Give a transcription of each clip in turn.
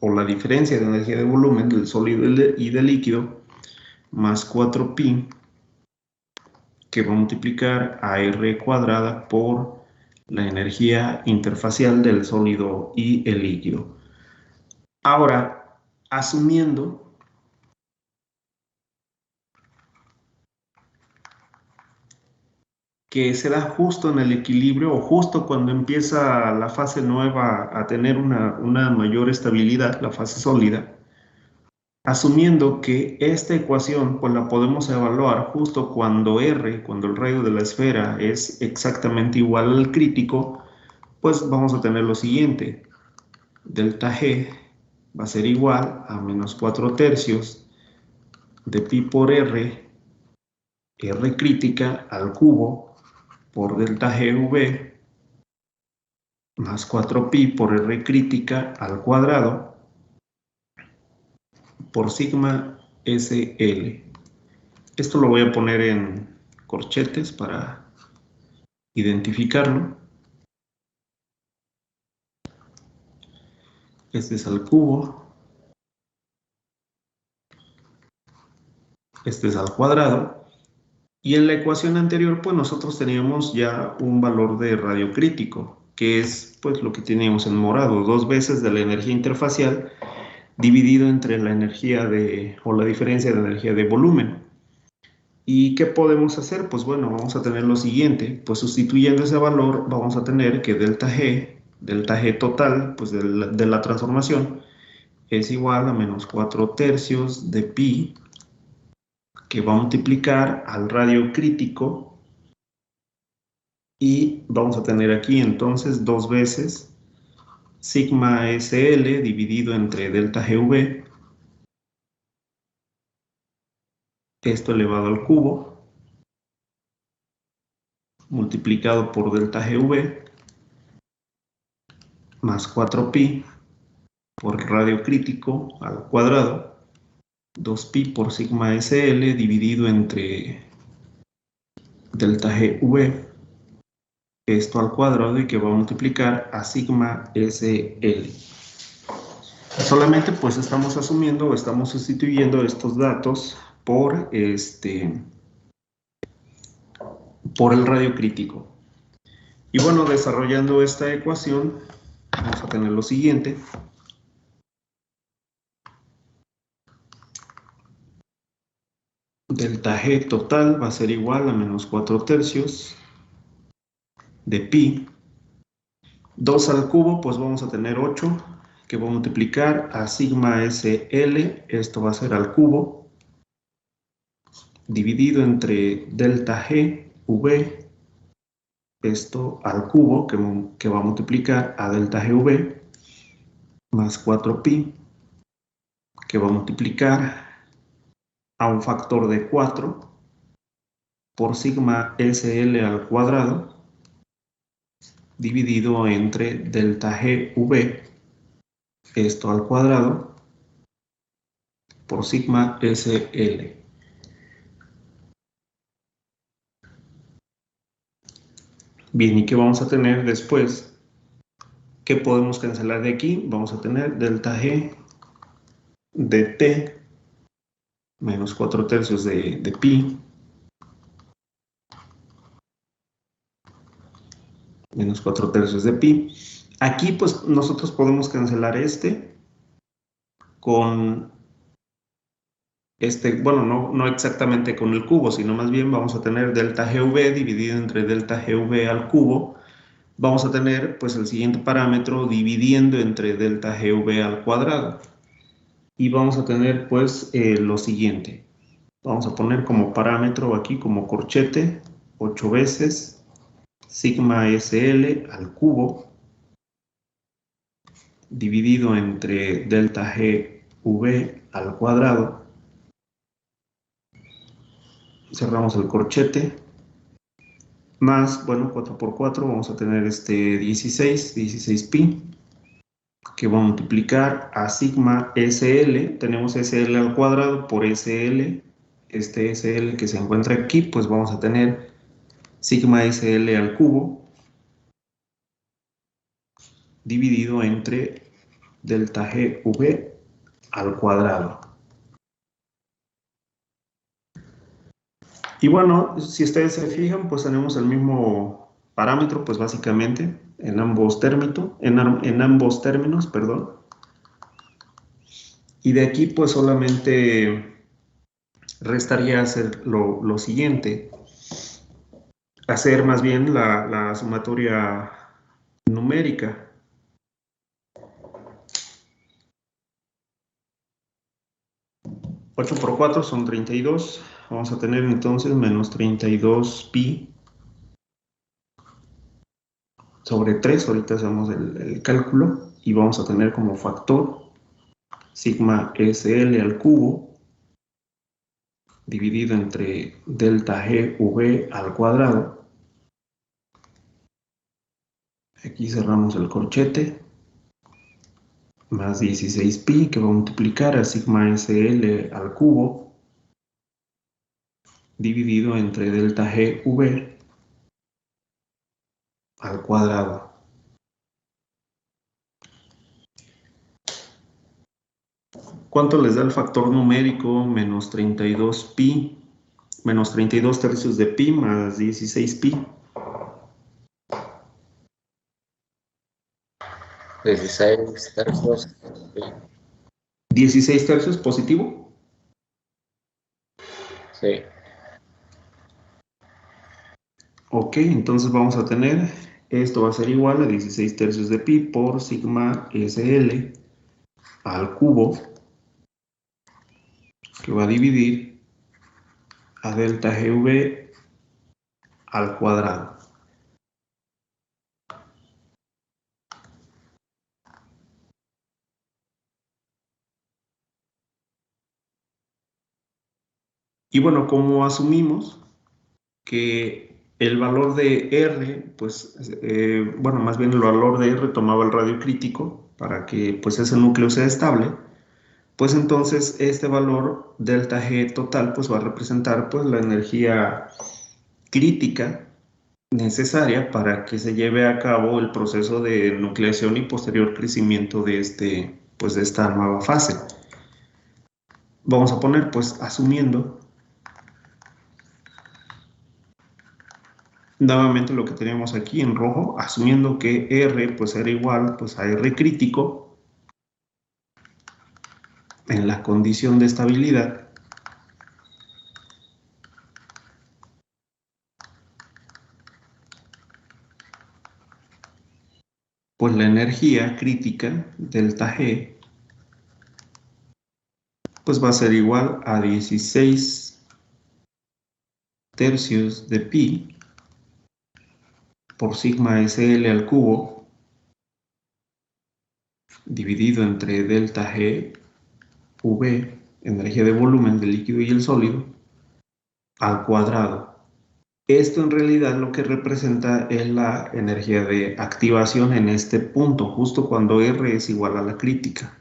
o la diferencia de energía de volumen del sólido y del líquido, más 4pi, que va a multiplicar a R cuadrada por la energía interfacial del sólido y el líquido. Ahora, asumiendo que se da justo en el equilibrio o justo cuando empieza la fase nueva a tener una mayor estabilidad, la fase sólida, asumiendo que esta ecuación pues la podemos evaluar justo cuando R, cuando el radio de la esfera es exactamente igual al crítico, pues vamos a tener lo siguiente: delta G va a ser igual a menos 4/3 de pi por R, R crítica al cubo por delta GV más 4pi por R crítica al cuadrado por sigma SL. Esto lo voy a poner en corchetes para identificarlo. Este es al cubo, este es al cuadrado, y en la ecuación anterior pues nosotros teníamos ya un valor de radio crítico, que es pues lo que teníamos en morado, 2 veces de la energía interfacial dividido entre la energía o la diferencia de energía de volumen. ¿Y qué podemos hacer? Pues bueno, vamos a tener lo siguiente, pues sustituyendo ese valor vamos a tener que delta G total, pues de la transformación, es igual a menos 4/3 de pi, que va a multiplicar al radio crítico, y vamos a tener aquí entonces 2 veces sigma SL dividido entre delta GV, esto elevado al cubo, multiplicado por delta GV, más 4pi por radio crítico al cuadrado, 2pi por sigma SL dividido entre delta GV, esto al cuadrado, y que va a multiplicar a sigma SL. Solamente pues estamos asumiendo o estamos sustituyendo estos datos por el radio crítico. Y bueno, desarrollando esta ecuación, vamos a tener lo siguiente. Delta G total va a ser igual a menos 4/3 de pi. 2 al cubo, pues vamos a tener 8, que va a multiplicar a sigma SL, esto va a ser al cubo, dividido entre delta G, V, esto al cubo, que va a multiplicar a delta GV, más 4pi, que va a multiplicar a un factor de 4 por sigma SL al cuadrado, dividido entre delta GV, esto al cuadrado, por sigma SL. Bien, ¿y qué vamos a tener después? ¿Qué podemos cancelar de aquí? Vamos a tener delta G de T menos 4/3 de pi menos 4/3 de pi. Aquí pues nosotros podemos cancelar con bueno, no exactamente con el cubo, sino más bien vamos a tener delta GV dividido entre delta GV al cubo. Vamos a tener pues el siguiente parámetro dividiendo entre delta GV al cuadrado. Y vamos a tener pues lo siguiente. Vamos a poner como parámetro aquí, como corchete, 8 veces sigma SL al cubo dividido entre delta GV al cuadrado. Cerramos el corchete. Más, bueno, 4 por 4, vamos a tener 16pi, que va a multiplicar a sigma SL. Tenemos SL al cuadrado por SL. Este SL que se encuentra aquí, pues vamos a tener sigma SL al cubo dividido entre delta GV al cuadrado. Y bueno, si ustedes se fijan, pues tenemos el mismo parámetro, pues básicamente en ambos términos, perdón. Y de aquí pues solamente restaría hacer lo siguiente, hacer más bien la sumatoria numérica. 8 por 4 son 32. Vamos a tener entonces menos 32 pi sobre 3. Ahorita hacemos el cálculo y vamos a tener como factor sigma SL al cubo dividido entre delta GV al cuadrado. Aquí cerramos el corchete. Más 16 pi que va a multiplicar a sigma SL al cubo dividido entre delta GV al cuadrado. ¿Cuánto les da el factor numérico? Menos 32 pi, menos 32 tercios de pi más 16 pi. 16 tercios. 16 tercios positivo. Sí. Ok, entonces vamos a tener, esto va a ser igual a 16 tercios de pi por sigma SL al cubo, que va a dividir a delta GV al cuadrado. Y bueno, como asumimos que el valor de R, pues, bueno, más bien el valor de R tomaba el radio crítico para que pues ese núcleo sea estable, pues entonces este valor delta G total pues va a representar pues la energía crítica necesaria para que se lleve a cabo el proceso de nucleación y posterior crecimiento de pues de esta nueva fase. Vamos a poner pues asumiendo nuevamente lo que teníamos aquí en rojo, asumiendo que R pues era igual pues a R crítico en la condición de estabilidad, pues la energía crítica delta G pues va a ser igual a 16 tercios de pi por sigma SL al cubo dividido entre delta G V, energía de volumen del líquido y el sólido, al cuadrado. Esto en realidad lo que representa es la energía de activación en este punto, justo cuando R es igual a la crítica.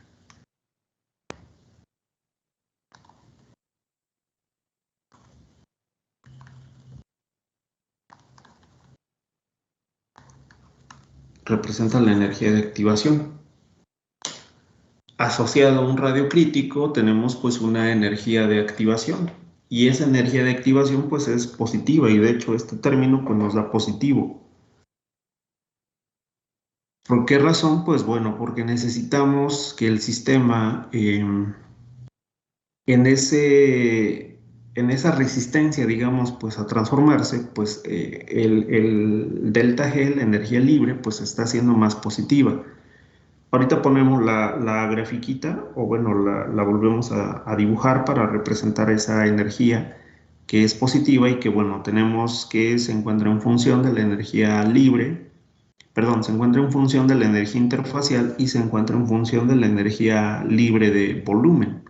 Representa la energía de activación. Asociado a un radio crítico tenemos pues una energía de activación y esa energía de activación pues es positiva y de hecho este término pues nos da positivo. ¿Por qué razón? Pues bueno, porque necesitamos que el sistema en esa resistencia, digamos, pues a transformarse, pues el delta G, la energía libre, pues está siendo más positiva. Ahorita ponemos la grafiquita, o bueno, la volvemos a dibujar para representar esa energía que es positiva y que, bueno, tenemos que se encuentra en función de la energía libre, perdón, se encuentra en función de la energía interfacial y se encuentra en función de la energía libre de volumen.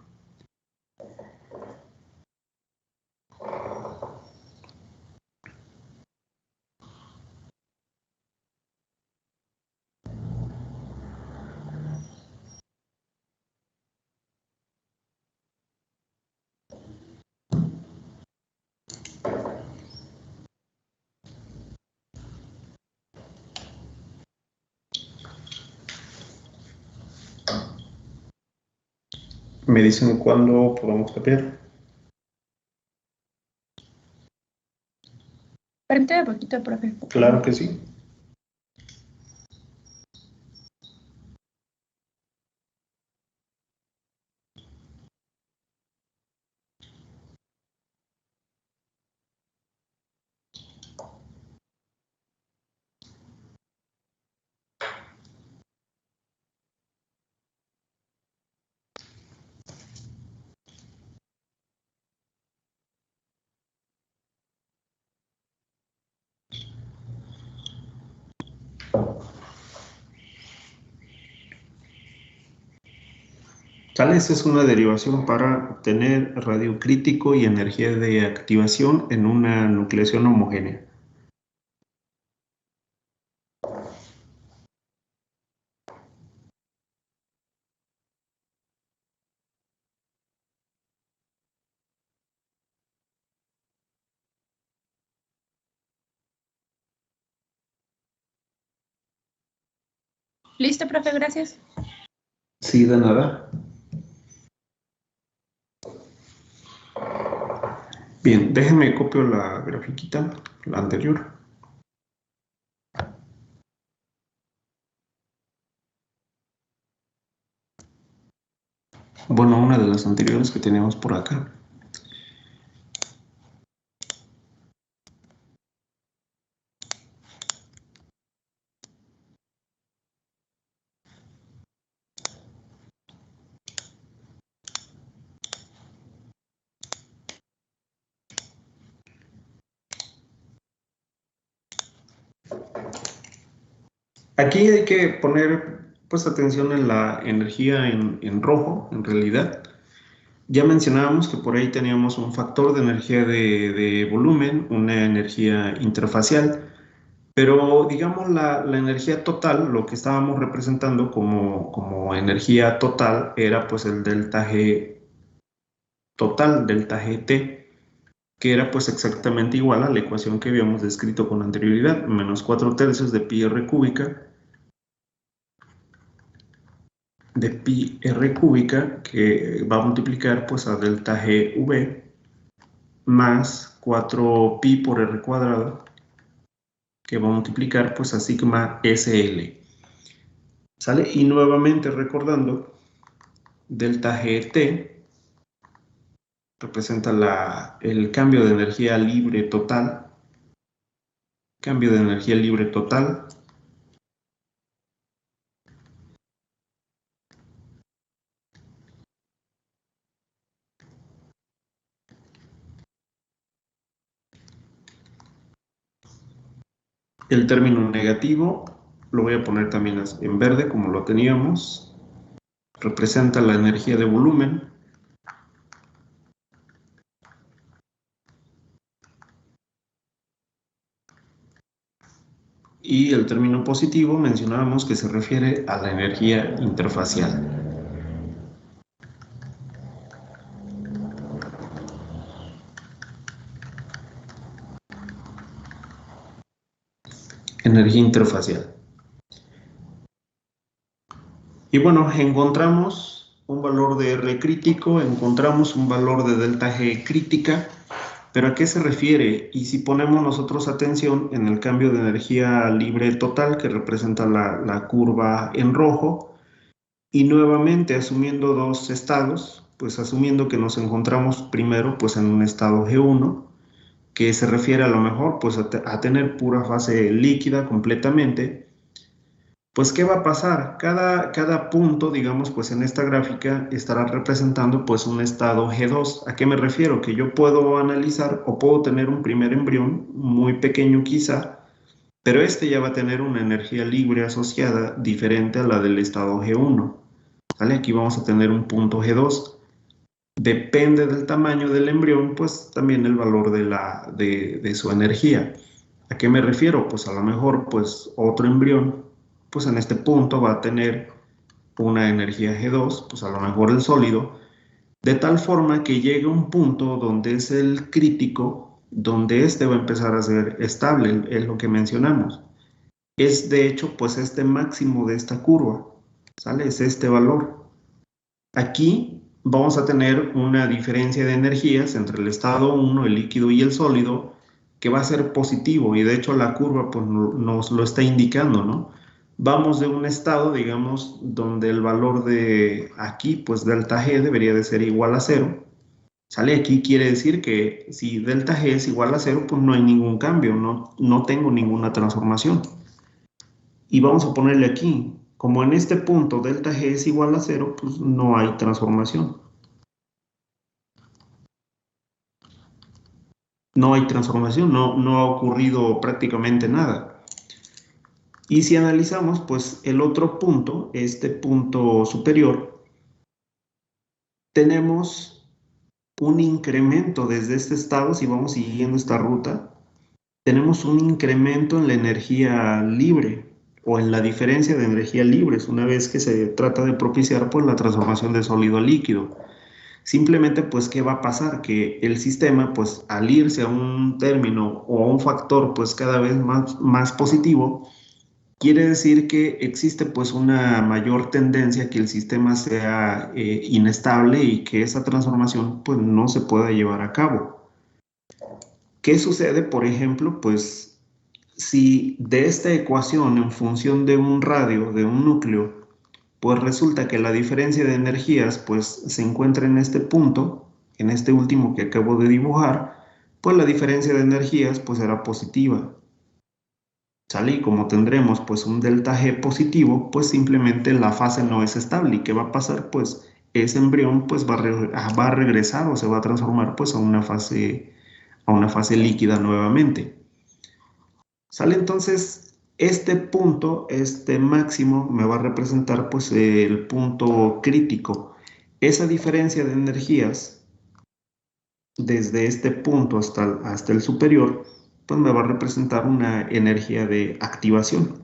Me dicen cuándo podemos copiar. Permítame poquito, profe. Claro que sí. ¿Sale? Esa es una derivación para obtener radio crítico y energía de activación en una nucleación homogénea. Listo, profe, gracias. Sí, de nada. Bien, déjenme copio la grafiquita, la anterior. Bueno, una de las anteriores que teníamos por acá. Aquí hay que poner pues atención en la energía en rojo, en realidad. Ya mencionábamos que por ahí teníamos un factor de energía de volumen, una energía interfacial, pero digamos la energía total, lo que estábamos representando como energía total era pues el delta G total, delta GT, que era pues exactamente igual a la ecuación que habíamos descrito con anterioridad, menos 4/3 de pi r cúbica que va a multiplicar pues a delta GV más 4pi por r cuadrado que va a multiplicar pues a sigma SL. ¿Sale? Y nuevamente recordando, delta GT representa el cambio de energía libre total, El término negativo lo voy a poner también en verde como lo teníamos. Representa la energía de volumen. Y el término positivo mencionábamos que se refiere a la energía interfacial. Energía interfacial. Y bueno, encontramos un valor de R crítico, encontramos un valor de delta G crítica, pero ¿a qué se refiere? Y si ponemos nosotros atención en el cambio de energía libre total, que representa la curva en rojo, y nuevamente asumiendo dos estados, pues asumiendo que nos encontramos primero pues en un estado G1, que se refiere a lo mejor pues a tener pura fase líquida completamente, pues ¿qué va a pasar? Cada punto, digamos, pues en esta gráfica estará representando pues un estado G2. ¿A qué me refiero? Que yo puedo analizar o puedo tener un primer embrión muy pequeño quizá, pero este ya va a tener una energía libre asociada diferente a la del estado G1. ¿Vale? Aquí vamos a tener un punto G2. Depende del tamaño del embrión, pues también el valor de su energía. ¿A qué me refiero? Pues a lo mejor pues otro embrión, pues en este punto va a tener una energía G2, pues a lo mejor el sólido, de tal forma que llegue a un punto donde es el crítico, donde este va a empezar a ser estable, es lo que mencionamos. Es de hecho pues este máximo de esta curva, ¿sale? Es este valor. Aquí vamos a tener una diferencia de energías entre el estado 1, el líquido y el sólido, que va a ser positivo, y de hecho la curva pues, nos lo está indicando, ¿no? Vamos de un estado, digamos, donde el valor de aquí, pues delta G debería de ser igual a 0. Sale aquí, quiere decir que si delta G es igual a 0, pues no hay ningún cambio, no tengo ninguna transformación. Y vamos a ponerle aquí, como en este punto delta G es igual a 0, pues no hay transformación. No hay transformación, no ha ocurrido prácticamente nada. Y si analizamos, pues el otro punto, este punto superior, tenemos un incremento desde este estado, si vamos siguiendo esta ruta, tenemos un incremento en la energía libre o en la diferencia de energía libres una vez que se trata de propiciar pues, la transformación de sólido a líquido. Simplemente, pues, ¿qué va a pasar? Que el sistema, pues, al irse a un término o a un factor, pues, cada vez más positivo, quiere decir que existe, pues, una mayor tendencia a que el sistema sea inestable y que esa transformación, pues, no se pueda llevar a cabo. ¿Qué sucede, por ejemplo? Pues, si de esta ecuación, en función de un radio, de un núcleo, pues resulta que la diferencia de energías pues se encuentra en este punto, en este último que acabo de dibujar, pues la diferencia de energías pues será positiva. ¿Sale? Y como tendremos pues un delta G positivo, pues simplemente la fase no es estable. ¿Y qué va a pasar? Pues ese embrión pues va a regresar o se va a transformar pues a una fase líquida nuevamente. ¿Sale? Entonces, este punto, este máximo, me va a representar pues el punto crítico. Esa diferencia de energías, desde este punto hasta el superior, pues me va a representar una energía de activación.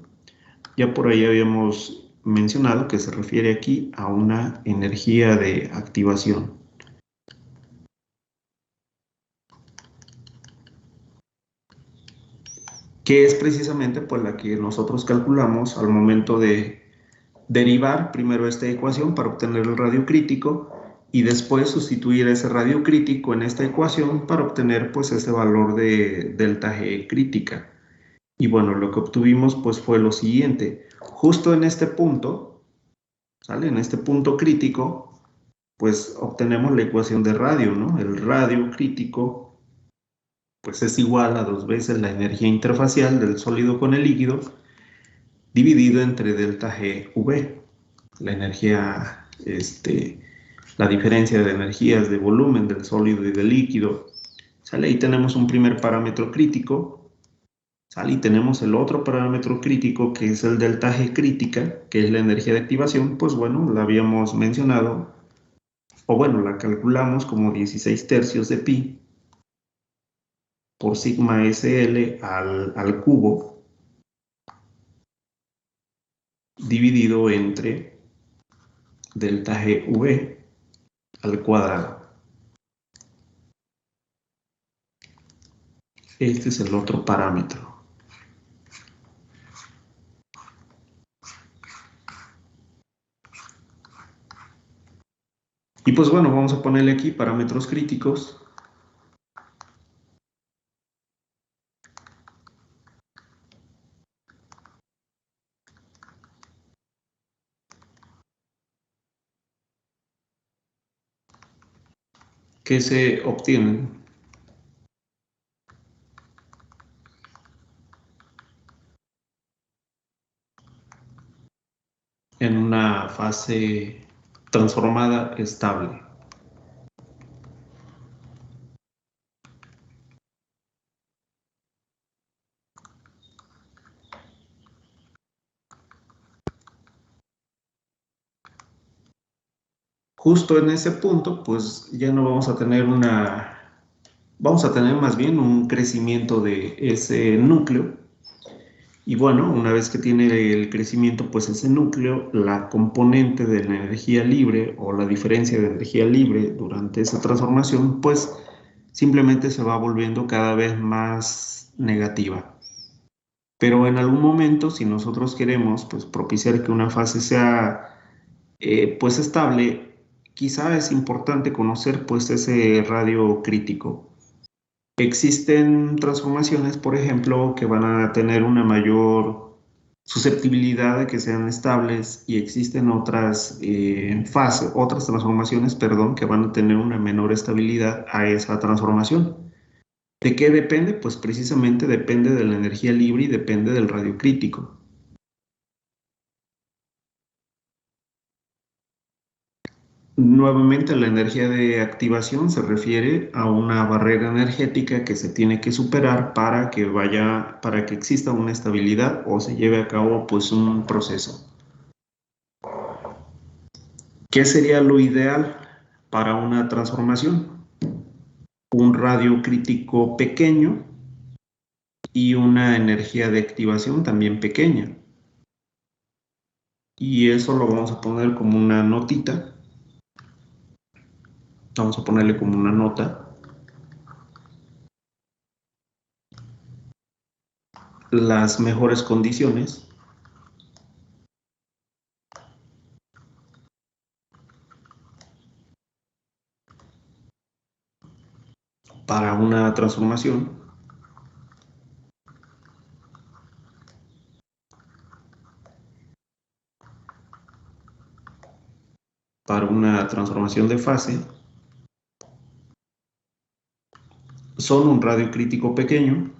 Ya por ahí habíamos mencionado que se refiere aquí a una energía de activación, que es precisamente pues la que nosotros calculamos al momento de derivar primero esta ecuación para obtener el radio crítico y después sustituir ese radio crítico en esta ecuación para obtener pues ese valor de delta G crítica. Y bueno, lo que obtuvimos pues fue lo siguiente. Justo en este punto, ¿sale? En este punto crítico, pues obtenemos la ecuación de radio, ¿no? El radio crítico pues es igual a 2 veces la energía interfacial del sólido con el líquido dividido entre delta GV, la energía, la diferencia de energías de volumen del sólido y del líquido. ¿Sale? Ahí tenemos un primer parámetro crítico. ¿Sale? Y tenemos el otro parámetro crítico que es el delta G crítica, que es la energía de activación. Pues bueno, la habíamos mencionado, o bueno, la calculamos como 16 tercios de pi por sigma SL al cubo dividido entre delta GV al cuadrado. Este es el otro parámetro. Y pues bueno, vamos a ponerle aquí parámetros críticos. Que se obtienen en una fase transformada estable. Justo en ese punto, pues ya no vamos a tener vamos a tener más bien un crecimiento de ese núcleo. Y bueno, una vez que tiene el crecimiento, pues ese núcleo, la componente de la energía libre o la diferencia de energía libre durante esa transformación, pues simplemente se va volviendo cada vez más negativa. Pero en algún momento, si nosotros queremos pues, propiciar que una fase sea pues estable, quizá es importante conocer pues ese radio crítico. Existen transformaciones, por ejemplo, que van a tener una mayor susceptibilidad de que sean estables y existen otras otras transformaciones, perdón, que van a tener una menor estabilidad a esa transformación. ¿De qué depende? Pues precisamente depende de la energía libre y depende del radio crítico. Nuevamente, la energía de activación se refiere a una barrera energética que se tiene que superar para que exista una estabilidad o se lleve a cabo pues un proceso. ¿Qué sería lo ideal para una transformación? Un radio crítico pequeño y una energía de activación también pequeña. Y eso lo vamos a poner como una notita. Vamos a ponerle como una nota. Las mejores condiciones para una transformación de fase son un radio crítico pequeño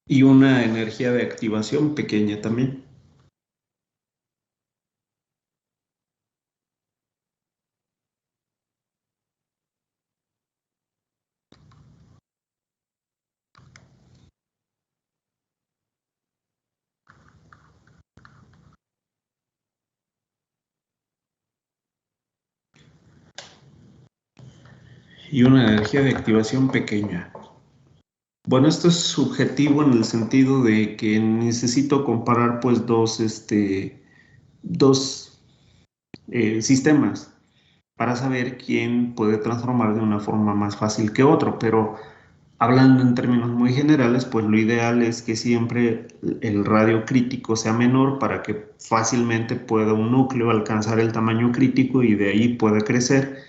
y una energía de activación pequeña también. Y una energía de activación pequeña. Bueno, esto es subjetivo en el sentido de que necesito comparar pues dos sistemas para saber quién puede transformar de una forma más fácil que otro, pero hablando en términos muy generales, pues lo ideal es que siempre el radio crítico sea menor para que fácilmente pueda un núcleo alcanzar el tamaño crítico y de ahí pueda crecer.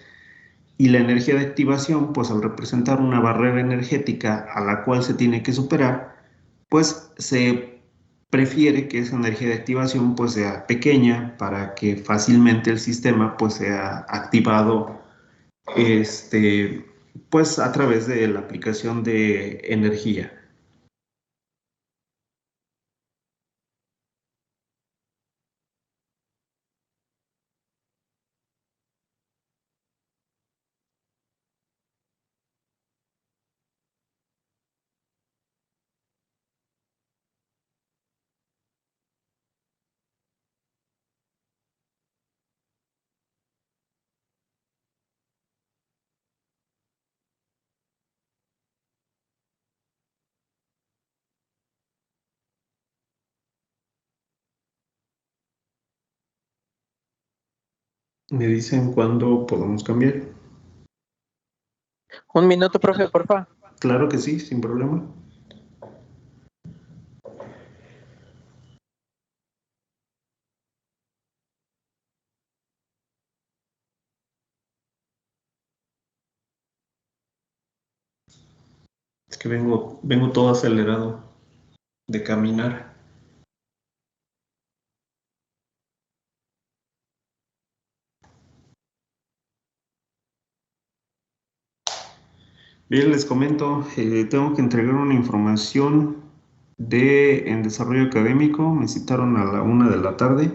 Y la energía de activación, pues al representar una barrera energética a la cual se tiene que superar, pues se prefiere que esa energía de activación pues sea pequeña para que fácilmente el sistema pues sea activado pues a través de la aplicación de energía. Me dicen cuándo podemos cambiar. Un minuto, profe, por favor. Claro que sí, sin problema. Es que vengo todo acelerado de caminar. Bien, les comento, tengo que entregar una información en desarrollo académico. Me citaron a la 1 de la tarde.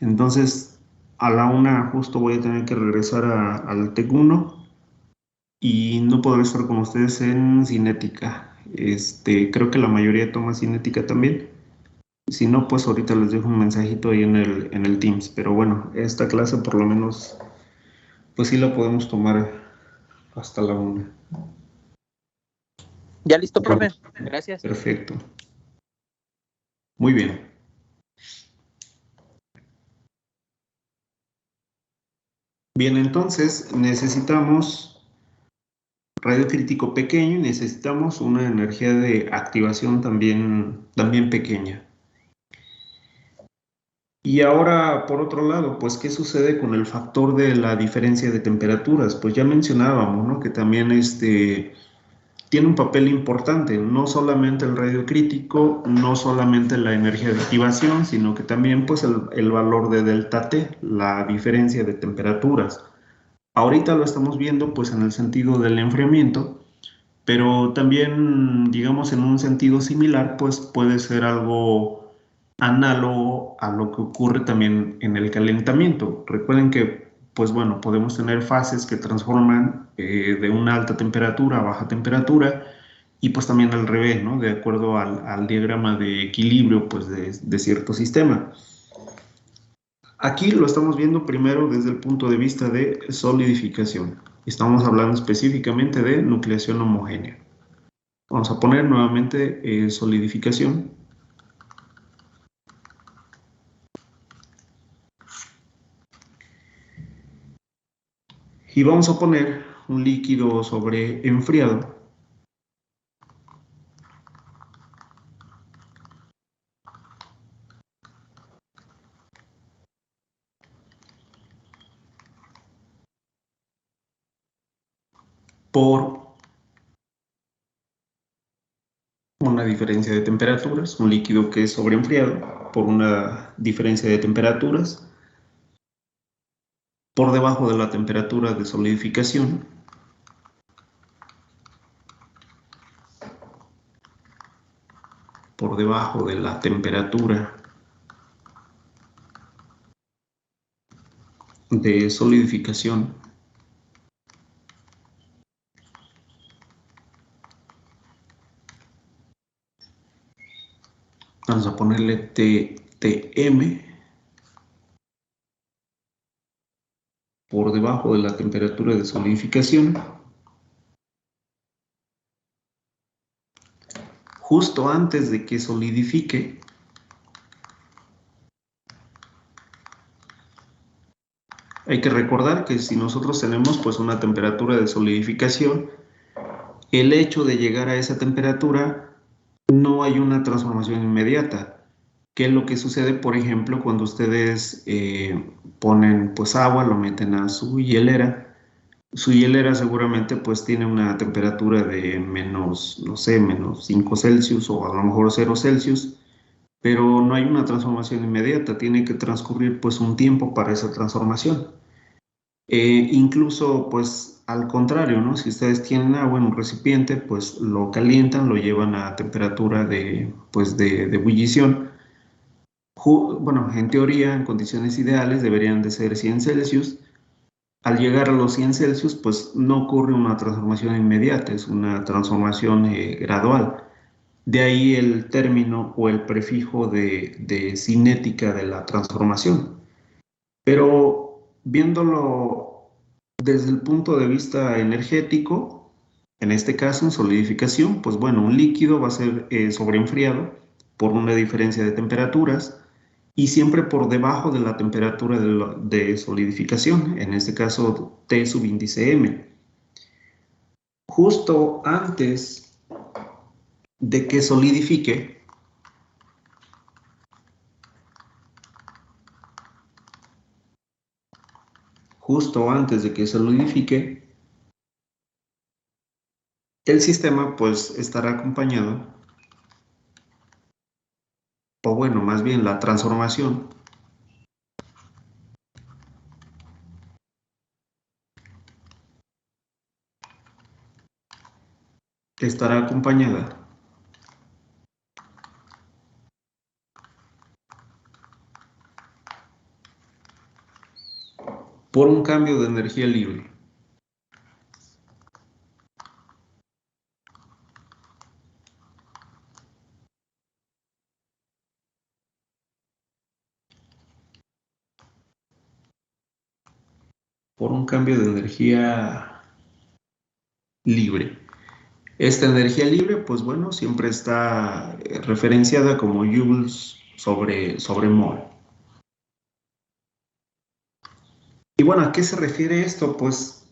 Entonces, a la 1 justo voy a tener que regresar al TEC 1 y no podré estar con ustedes en cinética. Creo que la mayoría toma cinética también. Si no, pues ahorita les dejo un mensajito ahí en el Teams. Pero bueno, esta clase por lo menos, pues sí la podemos tomar hasta la 1. Ya listo, profe. Gracias. Perfecto. Muy bien. Bien, entonces necesitamos radio crítico pequeño y necesitamos una energía de activación también pequeña. Y ahora, por otro lado, pues, ¿qué sucede con el factor de la diferencia de temperaturas? Pues ya mencionábamos, ¿no? Que también tiene un papel importante, no solamente el radio crítico, no solamente la energía de activación, sino que también pues el valor de delta T, la diferencia de temperaturas. Ahorita lo estamos viendo pues en el sentido del enfriamiento, pero también, digamos, en un sentido similar, pues puede ser algo análogo a lo que ocurre también en el calentamiento. Recuerden que, pues bueno, podemos tener fases que transforman de una alta temperatura a baja temperatura y pues también al revés, ¿no? De acuerdo al diagrama de equilibrio, pues de cierto sistema. Aquí lo estamos viendo primero desde el punto de vista de solidificación. Estamos hablando específicamente de nucleación homogénea. Vamos a poner nuevamente solidificación. Y vamos a poner un líquido sobre enfriado. Por una diferencia de temperaturas, un líquido que es sobreenfriado por una diferencia de temperaturas por debajo de la temperatura de solidificación, por debajo de la temperatura de solidificación. Vamos a ponerle TM por debajo de la temperatura de solidificación. Justo antes de que solidifique, hay que recordar que si nosotros tenemos pues una temperatura de solidificación, el hecho de llegar a esa temperatura no hay una transformación inmediata. ¿Qué es lo que sucede, por ejemplo, cuando ustedes ponen pues agua, lo meten a su hielera? Su hielera seguramente pues tiene una temperatura de menos, no sé, menos 5 Celsius o a lo mejor 0 Celsius, pero no hay una transformación inmediata, tiene que transcurrir pues un tiempo para esa transformación. Incluso pues al contrario, ¿no? Si ustedes tienen agua en un recipiente, pues lo calientan, lo llevan a temperatura de ebullición. Bueno, en teoría, en condiciones ideales deberían de ser 100 Celsius. Al llegar a los 100 Celsius, pues no ocurre una transformación inmediata, es una transformación gradual. De ahí el término o el prefijo de cinética de la transformación. Pero viéndolo desde el punto de vista energético, en este caso en solidificación, pues bueno, un líquido va a ser sobreenfriado por una diferencia de temperaturas y siempre por debajo de la temperatura de solidificación, en este caso T subíndice M. Justo antes de que solidifique, el sistema pues estará acompañado, o bueno, más bien la transformación estará acompañada por un cambio de energía libre. Por un cambio de energía libre. Esta energía libre, pues bueno, siempre está referenciada como joules sobre mol. Y bueno, ¿a qué se refiere esto? Pues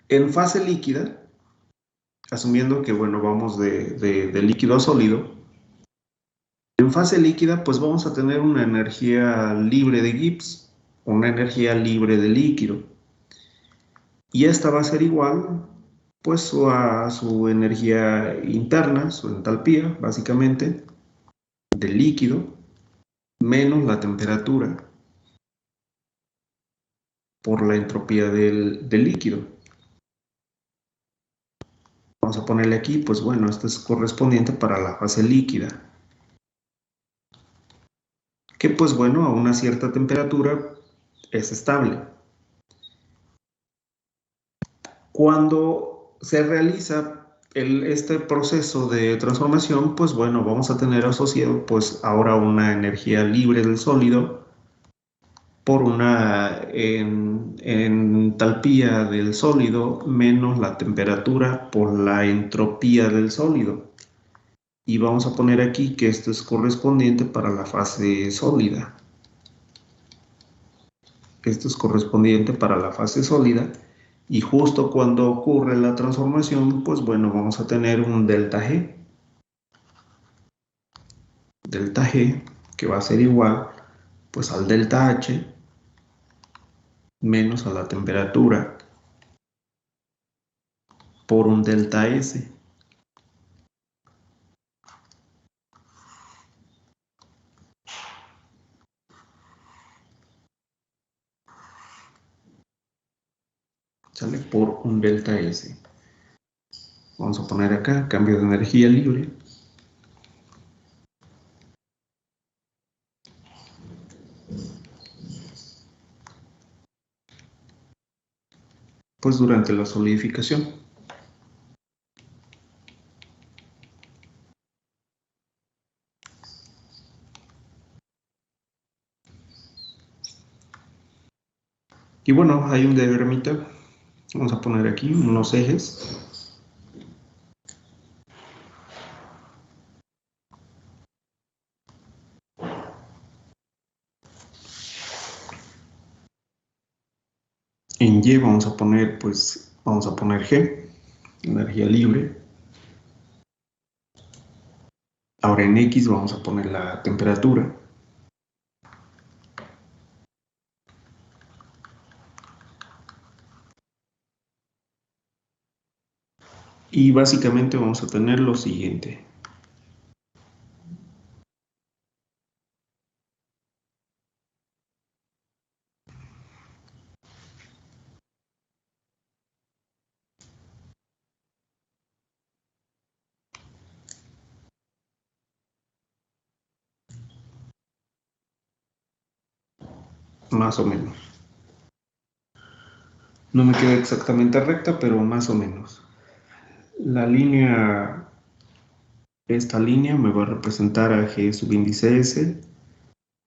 En fase líquida, asumiendo que, bueno, vamos de líquido a sólido, en fase líquida, pues vamos a tener una energía libre de Gibbs, una energía libre de líquido. Y esta va a ser igual, pues, a su energía interna, su entalpía, básicamente, del líquido, menos la temperatura por la entropía del líquido. Vamos a ponerle aquí, pues bueno, esto es correspondiente para la fase líquida. Que pues bueno, a una cierta temperatura es estable. Cuando se realiza este proceso de transformación, pues bueno, vamos a tener asociado pues ahora una energía libre del sólido por una entalpía del sólido menos la temperatura por la entropía del sólido. Y vamos a poner aquí que esto es correspondiente para la fase sólida. Esto es correspondiente para la fase sólida. Y justo cuando ocurre la transformación, pues bueno, vamos a tener un delta G. Delta G, que va a ser igual pues al delta H menos a la temperatura por un delta S. ¿Sale? Por un delta S. Vamos a poner acá cambio de energía libre. Pues durante la solidificación. Y bueno, hay un diagramita. Vamos a poner aquí unos ejes. En Y vamos a poner, pues, vamos a poner G, energía libre. Ahora en X vamos a poner la temperatura. Y básicamente vamos a tener lo siguiente. Más o menos. No me queda exactamente recta, pero más o menos. La línea, esta línea me va a representar a G subíndice S,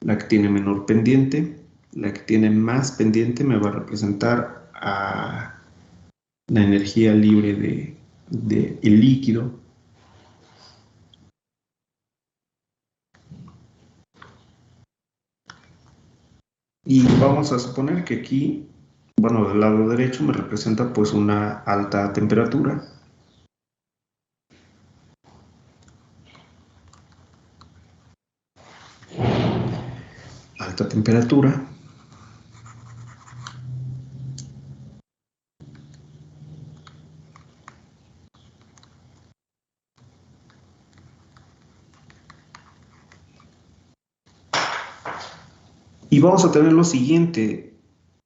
la que tiene menor pendiente, la que tiene más pendiente me va a representar a la energía libre de el líquido. Y vamos a suponer que aquí, bueno, del lado derecho me representa pues una alta temperatura. Alta temperatura. Y vamos a tener lo siguiente.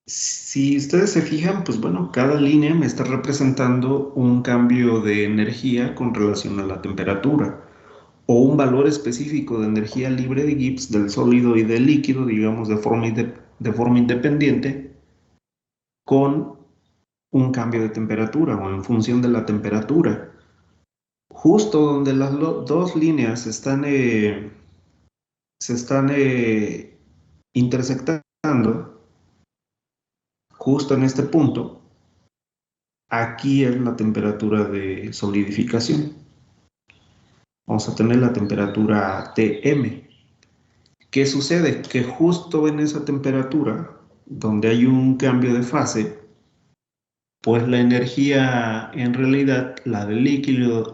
Si ustedes se fijan, pues bueno, cada línea me está representando un cambio de energía con relación a la temperatura o un valor específico de energía libre de Gibbs del sólido y del líquido, digamos, de forma independiente, con un cambio de temperatura o en función de la temperatura. Justo donde las dos líneas se están intersectando, justo en este punto, aquí es la temperatura de solidificación. Vamos a tener la temperatura Tm. ¿Qué sucede? Que justo en esa temperatura, donde hay un cambio de fase, pues la energía en realidad, la del líquido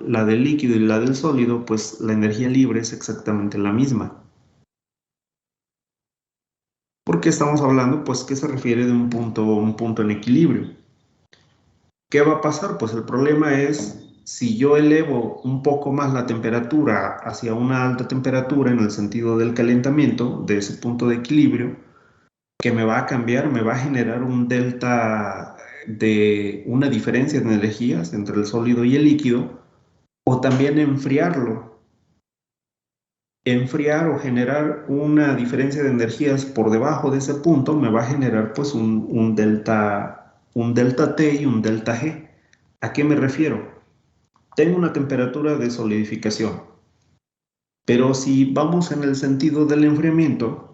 y la del sólido, pues la energía libre es exactamente la misma. Porque estamos hablando, pues, que se refiere de un punto en equilibrio. ¿Qué va a pasar? Pues el problema es, si yo elevo un poco más la temperatura hacia una alta temperatura en el sentido del calentamiento de ese punto de equilibrio, que me va a cambiar, me va a generar un delta de una diferencia de energías entre el sólido y el líquido, o también enfriarlo. Enfriar o generar una diferencia de energías por debajo de ese punto me va a generar pues un delta T y un delta G. ¿A qué me refiero? Tengo una temperatura de solidificación, pero si vamos en el sentido del enfriamiento,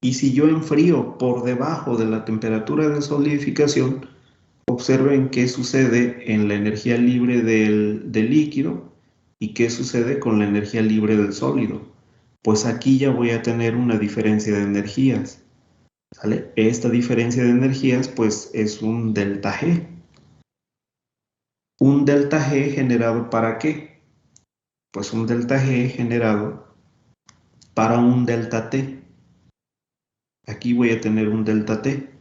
y si yo enfrío por debajo de la temperatura de solidificación, observen qué sucede en la energía libre del líquido y qué sucede con la energía libre del sólido. Pues aquí ya voy a tener una diferencia de energías, ¿sale? Esta diferencia de energías pues es un delta G. ¿Un delta G generado para qué? Pues un delta G generado para un delta T. Aquí voy a tener un delta T.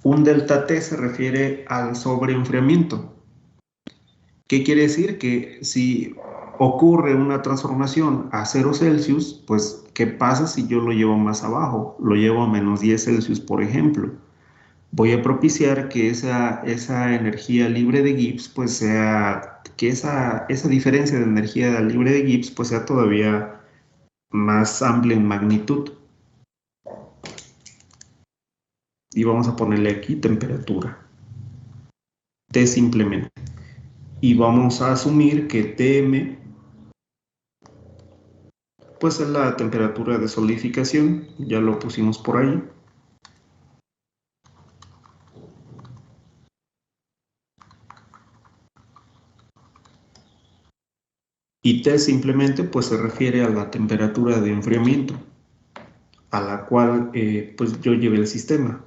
Un delta T se refiere al sobreenfriamiento. ¿Qué quiere decir? Que si ocurre una transformación a 0 Celsius, pues, ¿qué pasa si yo lo llevo más abajo? Lo llevo a menos 10 Celsius, por ejemplo. Voy a propiciar que esa energía libre de Gibbs, pues sea, que esa diferencia de energía libre de Gibbs, pues sea todavía más amplia en magnitud. Y vamos a ponerle aquí temperatura. T simplemente. Y vamos a asumir que Tm pues es la temperatura de solidificación, ya lo pusimos por ahí. Y T simplemente pues se refiere a la temperatura de enfriamiento a la cual pues yo llevé el sistema.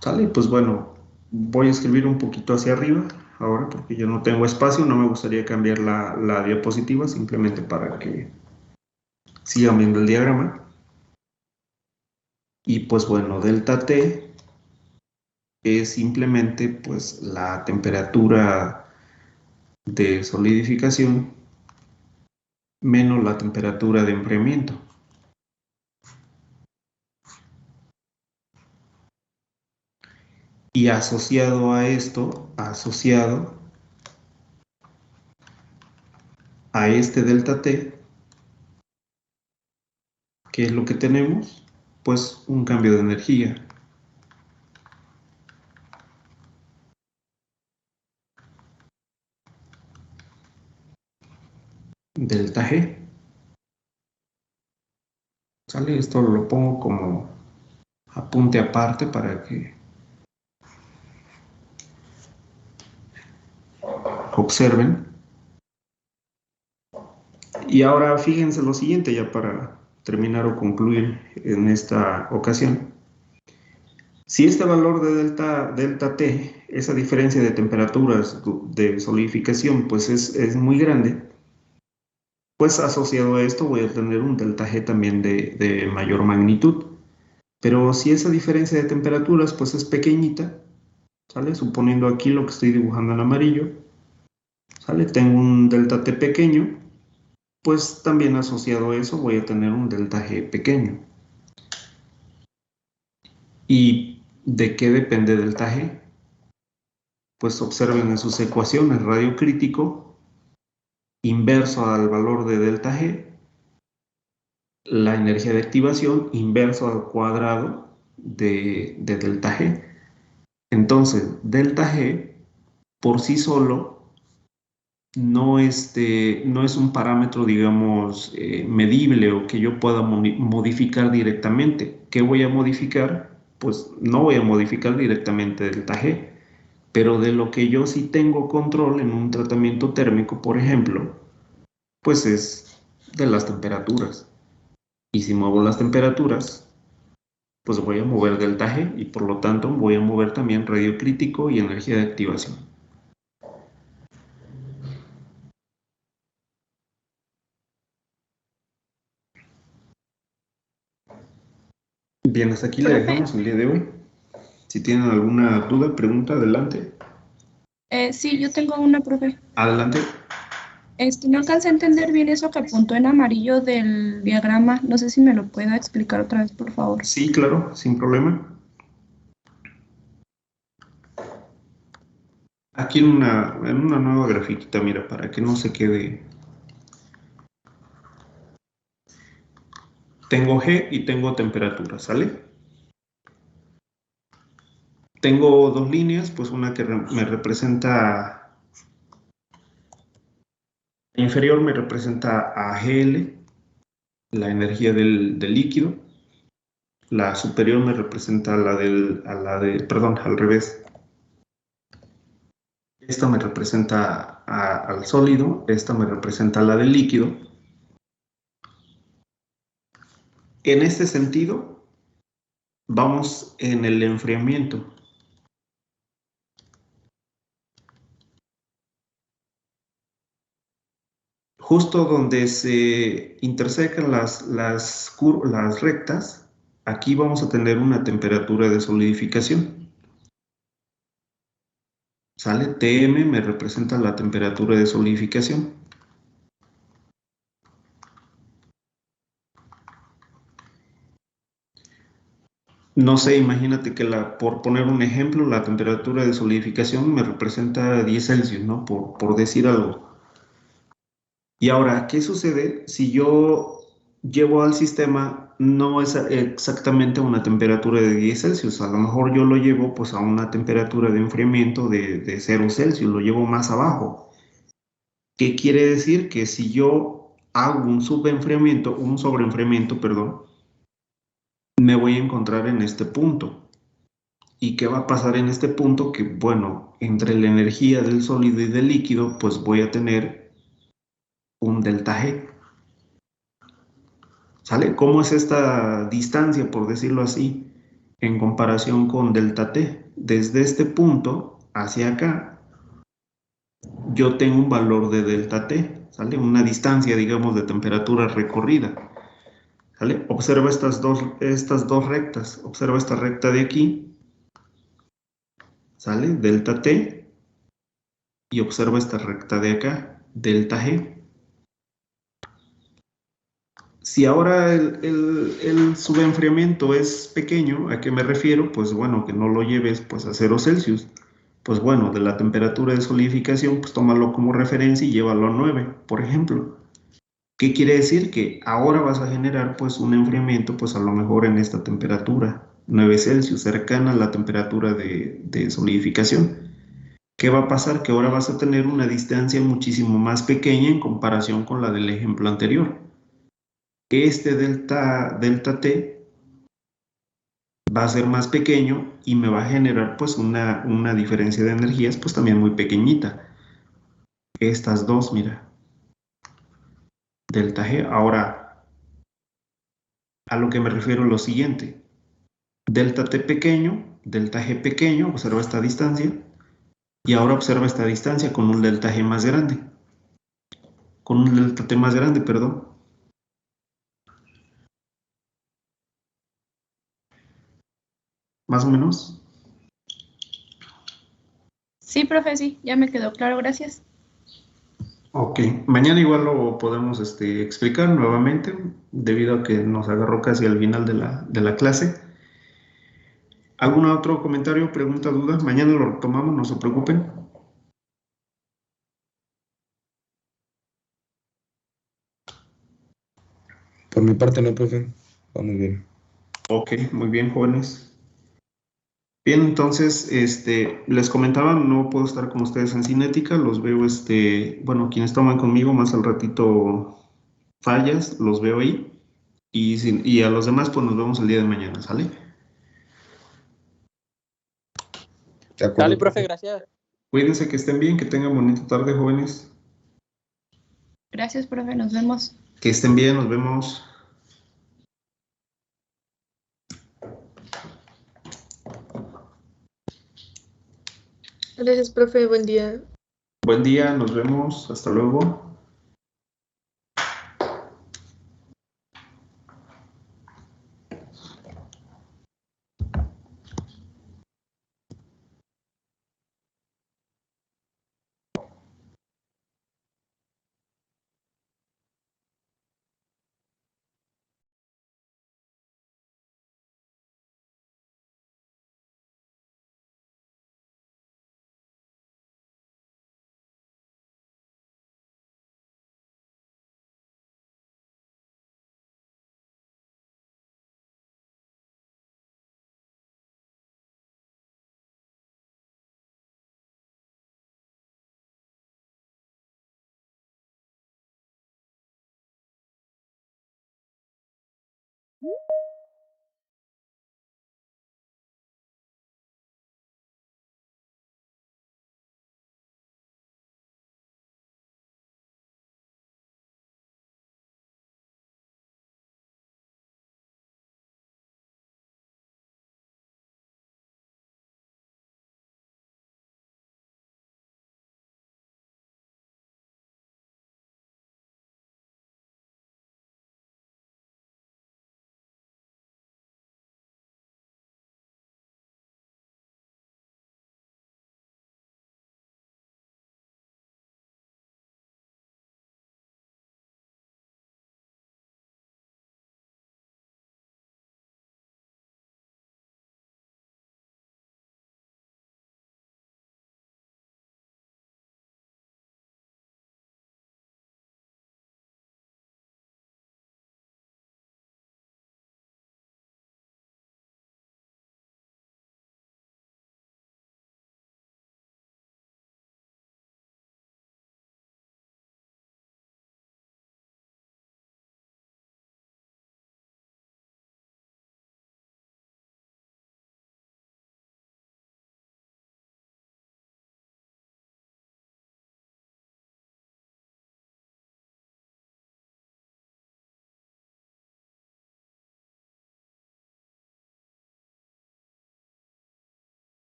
¿Sale? Pues bueno, voy a escribir un poquito hacia arriba ahora porque ya no tengo espacio, no me gustaría cambiar la diapositiva simplemente para que sigan viendo el diagrama. Y pues bueno, delta T es simplemente pues la temperatura de solidificación menos la temperatura de enfriamiento. Y asociado a esto, asociado a este delta T, ¿qué es lo que tenemos? Pues un cambio de energía. Delta G. ¿Sale? Esto lo pongo como apunte aparte para que observen. Y ahora fíjense lo siguiente, ya para terminar o concluir en esta ocasión. Si este valor de delta T, esa diferencia de temperaturas de solidificación, pues es muy grande, pues asociado a esto voy a tener un delta G también de mayor magnitud. Pero si esa diferencia de temperaturas pues es pequeñita, ¿sale? Suponiendo aquí lo que estoy dibujando en amarillo, ¿sale? Tengo un delta T pequeño, pues también asociado a eso voy a tener un delta G pequeño. ¿Y de qué depende delta G? Pues observen en sus ecuaciones, radio crítico inverso al valor de delta G, la energía de activación inverso al cuadrado de delta G. Entonces, delta G por sí solo no es un parámetro, digamos, medible o que yo pueda modificar directamente. ¿Qué voy a modificar? Pues no voy a modificar directamente delta G. Pero de lo que yo sí tengo control en un tratamiento térmico, por ejemplo, pues es de las temperaturas. Y si muevo las temperaturas, pues voy a mover delta G y por lo tanto voy a mover también radio crítico y energía de activación. Bien, hasta aquí le Profe. dejamos el día de hoy. Si tienen alguna duda, pregunta, adelante. Sí, yo tengo una, profe. Adelante. No alcancé a entender bien eso que apuntó en amarillo del diagrama. No sé si me lo pueda explicar otra vez, por favor. Sí, claro, sin problema. Aquí en una nueva grafiquita, mira, para que no se quede. Tengo G y tengo temperatura, ¿sale? Tengo dos líneas, pues una que me representa, la inferior me representa a GL, la energía del líquido. La superior me representa perdón, al revés. Esta me representa al sólido, esta me representa la del líquido. En este sentido, vamos en el enfriamiento. Justo donde se intersecan las rectas, aquí vamos a tener una temperatura de solidificación. ¿Sale? Tm me representa la temperatura de solidificación. No sé, imagínate que por poner un ejemplo, la temperatura de solidificación me representa 10 Celsius, ¿no? Por decir algo. Y ahora, ¿qué sucede si yo llevo al sistema no es exactamente a una temperatura de 10 Celsius? A lo mejor yo lo llevo pues a una temperatura de enfriamiento de 0 Celsius, lo llevo más abajo. ¿Qué quiere decir? Que si yo hago un sobreenfriamiento, perdón, me voy a encontrar en este punto. ¿Y qué va a pasar en este punto? Que, bueno, entre la energía del sólido y del líquido, pues voy a tener un delta G. ¿Sale? ¿Cómo es esta distancia, por decirlo así, en comparación con delta T? Desde este punto hacia acá, yo tengo un valor de delta T, ¿sale? Una distancia, digamos, de temperatura recorrida. ¿Sale? Observa estas dos rectas. Observa esta recta de aquí, ¿sale? Delta T. Y observa esta recta de acá, delta G. Si ahora el subenfriamiento es pequeño, ¿a qué me refiero? Pues bueno, que no lo lleves pues a 0 Celsius. Pues bueno, de la temperatura de solidificación, pues tómalo como referencia y llévalo a 9, por ejemplo. ¿Qué quiere decir? Que ahora vas a generar pues un enfriamiento pues a lo mejor en esta temperatura, 9 Celsius, cercana a la temperatura de solidificación. ¿Qué va a pasar? Que ahora vas a tener una distancia muchísimo más pequeña en comparación con la del ejemplo anterior. Este delta T va a ser más pequeño y me va a generar pues una diferencia de energías pues también muy pequeñita. Estas dos, mira, delta G. Ahora, a lo que me refiero es lo siguiente. Delta T pequeño, delta G pequeño, observa esta distancia, y ahora observa esta distancia con un delta G más grande. Con un delta T más grande, perdón. Más o menos. Sí, profe, sí, ya me quedó claro, gracias. Ok, mañana igual lo podemos explicar nuevamente, debido a que nos agarró casi al final de la clase. ¿Algún otro comentario, pregunta, duda? Mañana lo retomamos, no se preocupen. Por mi parte no, profe. Va muy bien. Ok, muy bien, jóvenes. Bien, entonces, les comentaba, no puedo estar con ustedes en cinética, los veo, bueno, quienes toman conmigo más al ratito fallas, los veo ahí, y a los demás, pues nos vemos el día de mañana, ¿sale? De acuerdo. Dale, profe, gracias. Cuídense, que estén bien, que tengan bonita tarde, jóvenes. Gracias, profe, nos vemos. Que estén bien, nos vemos. Gracias, profe. Buen día. Buen día, nos vemos. Hasta luego.